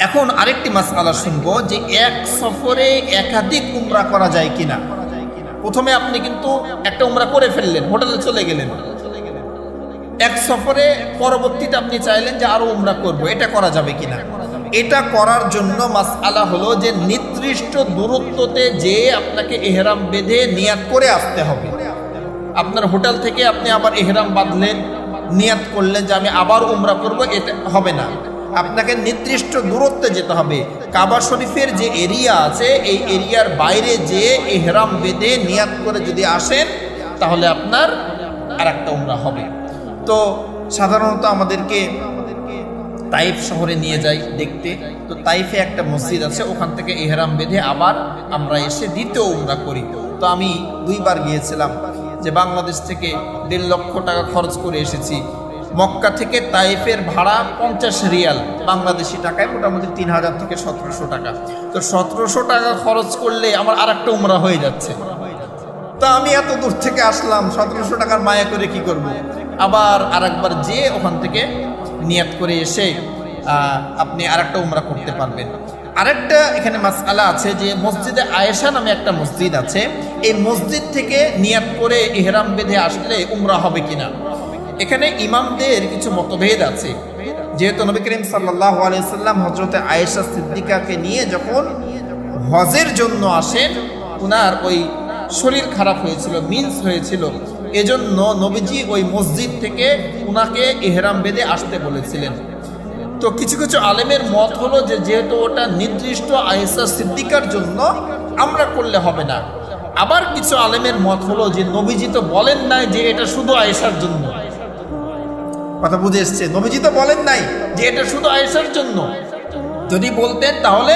এখন আরেকটি মাসআলা শুনবো যে এক সফরে একাধিক উমরা করা যায় কিনা। প্রথমে আপনি কিন্তু একটা উমরা করে ফেললেন, হোটেলে চলে গেলেন, এক সফরে পরবর্তীতে আপনি চাইলেন যে আরো উমরা করব, এটা করা যাবে কিনা। এটা করার জন্য মাসআলা হলো যে নির্দিষ্ট দূরত্বতে যে আপনাকে ইহরাম বেঁধে নিয়াত করে আসতে হবে। আপনার হোটেল থেকে আপনি আবার ইহরাম বাঁধলেন, নিয়াত করলেন যে আমি আবার উমরা করব, এটা হবে না। আপনাকে নির্দিষ্ট দূরত্বে যেতে হবে। কাবা শরীফের যে এরিয়া আছে এই এরিয়ার বাইরে যে ইহরাম বেঁধে নিয়াত করে যদি আসেন তাহলে আপনার আর একটা উমরা হবে। তো সাধারণত আমাদেরকে তাইফ শহরে নিয়ে যাই দেখতে, তো তাইফে একটা মসজিদ আছে, ওখান থেকে ইহরাম বেঁধে আবার আমরা এসে দ্বিতীয় উমরা করি। তো আমি 2 বার গিয়েছিলাম, যে বাংলাদেশ থেকে 1.5 লক্ষ টাকা খরচ করে এসেছি। মক্কা থেকে তাইফের ভাড়া 50 রিয়াল, বাংলাদেশি টাকায় মোটামুটি 3000 থেকে 1700 টাকা। তো 1700 টাকা খরচ করলে আমার আর একটা উমরা হয়ে যাচ্ছে। তা আমি এত দূর থেকে আসলাম, 1700 টাকার মায়া করে কি করব। আবার আরেকবার যে ওখান থেকে নিয়াত করে এসে আপনি আরেকটা উমরা করতে পারবেন। আরেকটা এখানে মাসআলা আছে যে মসজিদে আয়েশা নামে একটা মসজিদ আছে, এই মসজিদ থেকে নিয়াত করে ইহরাম বেঁধে আসলে উমরা হবে কিনা। এখানে ইমামদের কিছু মতভেদ আছে। যেহেতু নবী করিম সাল্লাল্লাহু আলাইহি সাল্লাম হযরতে আয়েশা সিদ্দিকাকে নিয়ে যখন হজের জন্য আসেন, উনার ওই শরীর খারাপ হয়েছিল, মিন্স হয়েছিল, এজন্য নবীজি ওই মসজিদ থেকে উনাকে ইহরাম বেঁধে আসতে বলেছিলেন। তো কিছু কিছু আলেমের মত হলো যে যেহেতু ওটা নির্দিষ্ট আয়েশা সিদ্দিকার জন্য আমরা করলে হবে না। আবার কিছু আলেমের মত হলো যে নবীজি তো বলেন নাই যে এটা শুধু আয়েশার জন্য। কথা বুঝে এসছে? নবীজি তো বলেন নাই যে এটা শুধু আয়েশার জন্য। যদি বলতেন তাহলে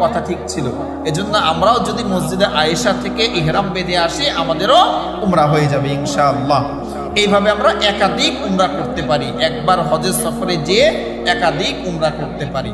কথা ঠিক ছিল। এজন্য আমরাও যদি মসজিদে আয়েশা থেকে ইহরাম বেঁধে আসি আমাদেরও উমরা হয়ে যাবে ইনশাআল্লাহ। এইভাবে আমরা একাধিক উমরা করতে পারি, একবার হজের সফরে যেয়ে একাধিক উমরা করতে পারি।